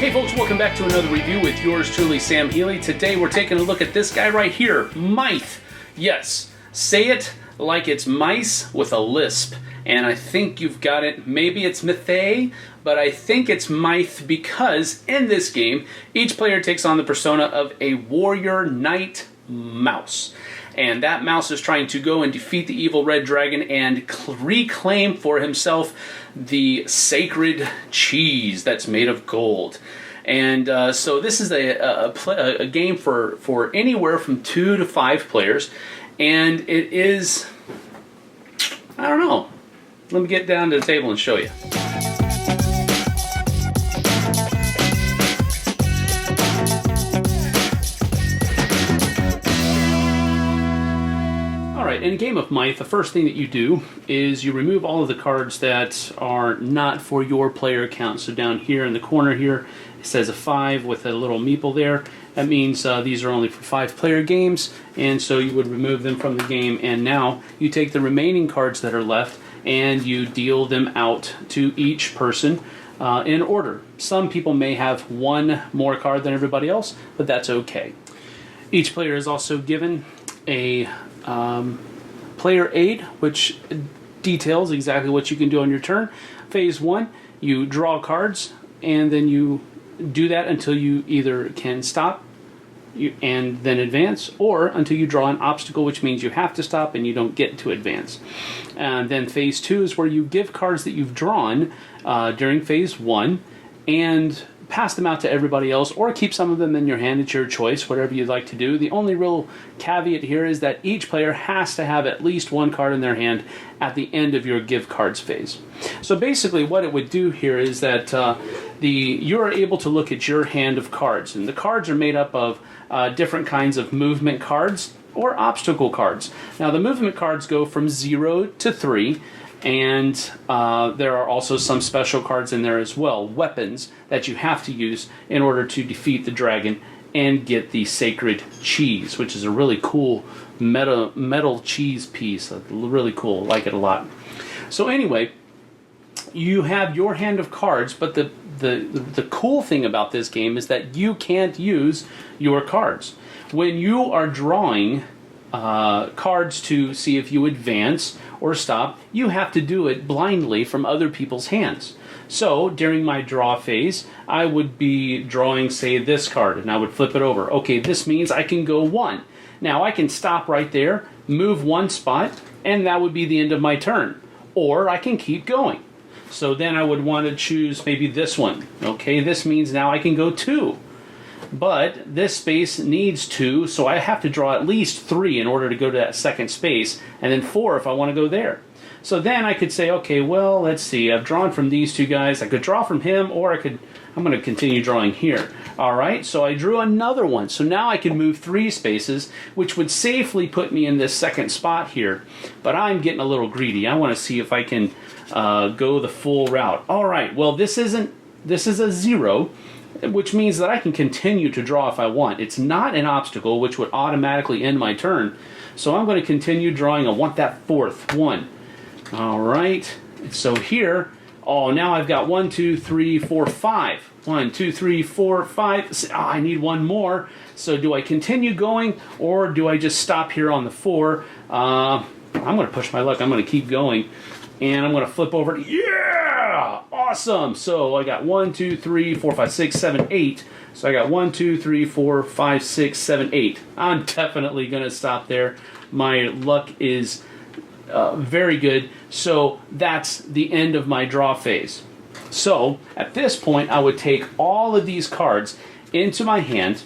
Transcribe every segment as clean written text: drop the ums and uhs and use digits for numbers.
Hey folks, welcome back to another review with yours truly, Sam Healey. Today we're taking a look at this guy right here, Mythe. Yes, say it like it's mice with a lisp. And I think you've got it. Maybe it's Mythe, but I think it's Mythe because in this game, each player takes on the persona of a warrior knight mouse. And that mouse is trying to go and defeat the evil red dragon and reclaim for himself the sacred cheese that's made of gold. And so this is a game for anywhere from 2 to 5 players. And it is, I don't know. Let me get down to the table and show you. In a game of Mythe, the first thing that you do is you remove all of the cards that are not for your player count. So down here in the corner here, it says a 5 with a little meeple there. That means these are only for 5-player games, and so you would remove them from the game. And now you take the remaining cards that are left and you deal them out to each person in order. Some people may have one more card than everybody else, but that's okay. Each player is also given a player aid, which details exactly what you can do on your turn. Phase 1, you draw cards, and then you do that until you either can stop and then advance, or until you draw an obstacle, which means you have to stop and you don't get to advance. And then phase 2 is where you give cards that you've drawn during phase 1 and pass them out to everybody else, or keep some of them in your hand. It's your choice, whatever you'd like to do. The only real caveat here is that each player has to have at least one card in their hand at the end of your give cards phase. So basically what it would do here is that you're able to look at your hand of cards, and the cards are made up of different kinds of movement cards or obstacle cards. Now the movement cards go from 0 to 3, and there are also some special cards in there as well, weapons that you have to use in order to defeat the dragon and get the sacred cheese, which is a really cool metal cheese piece. Really cool, like it a lot. So anyway, you have your hand of cards, but the cool thing about this game is that you can't use your cards. When you are drawing cards to see if you advance or stop, you have to do it blindly from other people's hands. So during my draw phase, I would be drawing, say, this card, and I would flip it over. Okay, this means I can go 1. Now I can stop right there, move 1 spot, and that would be the end of my turn. Or I can keep going. So then I would want to choose maybe this one. Okay, this means now I can go 2. But this space needs 2, so I have to draw at least 3 in order to go to that second space, and then 4 if I want to go there. So then I could say, okay, well, let's see, I've drawn from these 2 guys. I could draw from him, or I'm going to continue drawing here. All right, so I drew another one. So now I can move 3 spaces, which would safely put me in this second spot here. But I'm getting a little greedy. I want to see if I can go the full route. All right, well, this is a 0, which means that I can continue to draw if I want. It's not an obstacle, which would automatically end my turn. So I'm going to continue drawing. I want that 4th one. All right. So here, now I've got 1, 2, 3, 4, 5. 1, 2, 3, 4, 5. I need one more. So do I continue going, or do I just stop here on the 4? I'm going to push my luck. I'm going to keep going. And I'm going to flip over. Yeah! Awesome! So I got 1, 2, 3, 4, 5, 6, 7, 8. So I got 1, 2, 3, 4, 5, 6, 7, 8. I'm definitely going to stop there. My luck is very good. So that's the end of my draw phase. So at this point, I would take all of these cards into my hand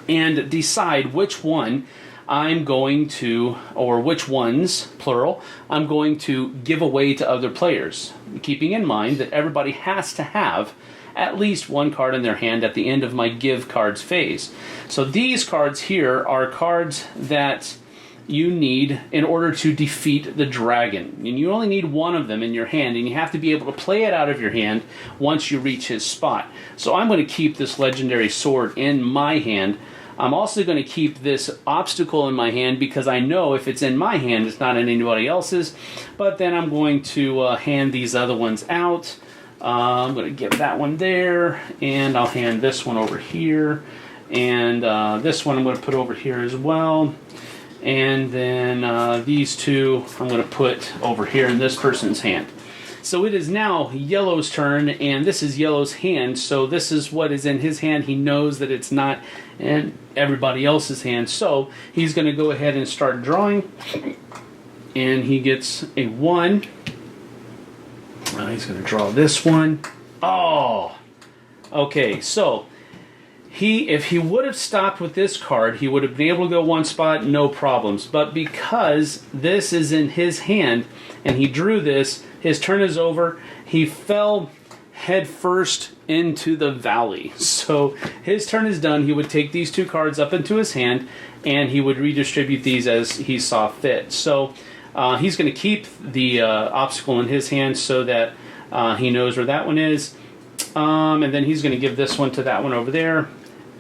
and decide which one I'm going to, or which ones, plural, I'm going to give away to other players, keeping in mind that everybody has to have at least one card in their hand at the end of my give cards phase. So these cards here are cards that you need in order to defeat the dragon. And you only need one of them in your hand, and you have to be able to play it out of your hand once you reach his spot. So I'm going to keep this legendary sword in my hand. I'm also going to keep this obstacle in my hand because I know if it's in my hand, it's not in anybody else's. But then I'm going to hand these other ones out. I'm going to give that one there, and I'll hand this one over here, and this one I'm going to put over here as well. And then these two I'm going to put over here in this person's hand. So it is now Yellow's turn, and this is Yellow's hand. So this is what is in his hand. He knows that it's not in everybody else's hand. So he's going to go ahead and start drawing. And he gets a 1. He's going to draw this one. Oh! Okay, so if he would have stopped with this card, he would have been able to go one spot, no problems. But because this is in his hand, and he drew this, his turn is over. He fell head first into the valley. So his turn is done. He would take these 2 cards up into his hand, and he would redistribute these as he saw fit. So he's going to keep the obstacle in his hand so that he knows where that one is. And then he's going to give this one to that one over there,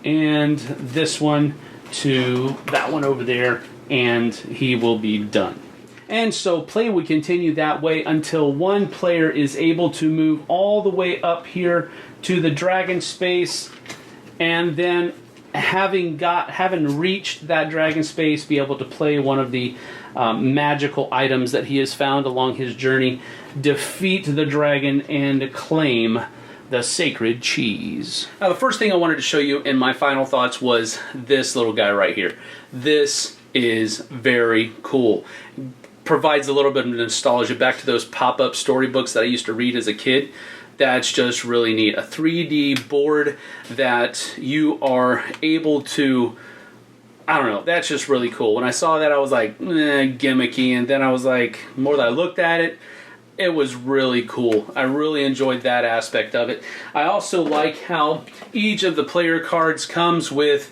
and this one to that one over there, and he will be done. And so play would continue that way until one player is able to move all the way up here to the dragon space, and then having reached that dragon space, be able to play one of the magical items that he has found along his journey, defeat the dragon, and claim the sacred cheese. Now, the first thing I wanted to show you in my final thoughts was this little guy right here. This is very cool. Provides a little bit of nostalgia back to those pop-up storybooks that I used to read as a kid. That's just really neat. A 3D board that you are able to, I don't know, that's just really cool. When I saw that, I was like, gimmicky, and then I was like, the more that I looked at it, it was really cool. I really enjoyed that aspect of it. I also like how each of the player cards comes with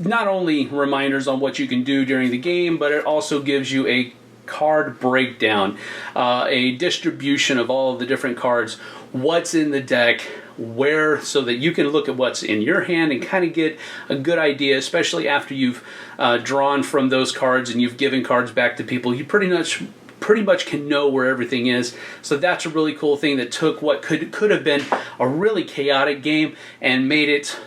not only reminders on what you can do during the game, but it also gives you a card breakdown, a distribution of all of the different cards, what's in the deck, where, so that you can look at what's in your hand and kind of get a good idea, especially after you've drawn from those cards and you've given cards back to people. You pretty much can know where everything is. So that's a really cool thing that took what could have been a really chaotic game and made it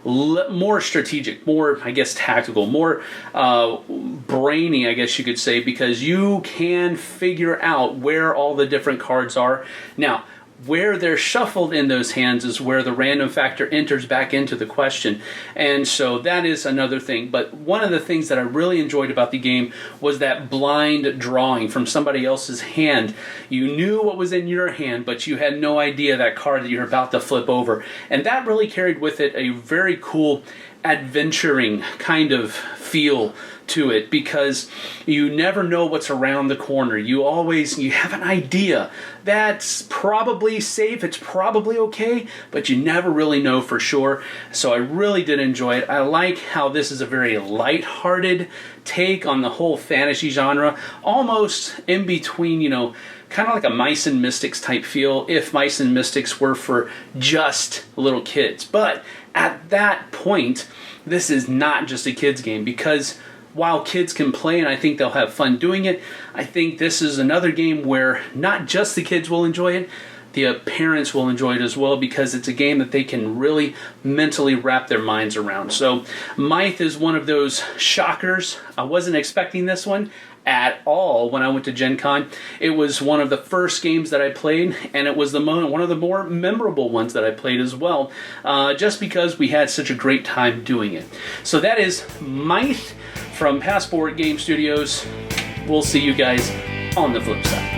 more strategic, more, I guess, tactical, more brainy, I guess you could say, because you can figure out where all the different cards are. Now, where they're shuffled in those hands is where the random factor enters back into the question. And so that is another thing. But one of the things that I really enjoyed about the game was that blind drawing from somebody else's hand. You knew what was in your hand, but you had no idea that card that you're about to flip over. And that really carried with it a very cool adventuring kind of feel to it, because you never know what's around the corner. You have an idea that's probably safe, it's probably okay, but you never really know for sure. So I really did enjoy it. I like how this is a very light-hearted take on the whole fantasy genre, almost in between, kind of like a Mice and Mystics type feel, if Mice and Mystics were for just little kids. But at that point, this is not just a kid's game, because while kids can play and I think they'll have fun doing it, I think this is another game where not just the kids will enjoy it, the parents will enjoy it as well, because it's a game that they can really mentally wrap their minds around. So Mythe is one of those shockers. I wasn't expecting this one at all when I went to Gen Con. It was one of the first games that I played, and it was one of the more memorable ones that I played as well, just because we had such a great time doing it. So that is Mythe from Passport Game Studios. We'll see you guys on the flip side.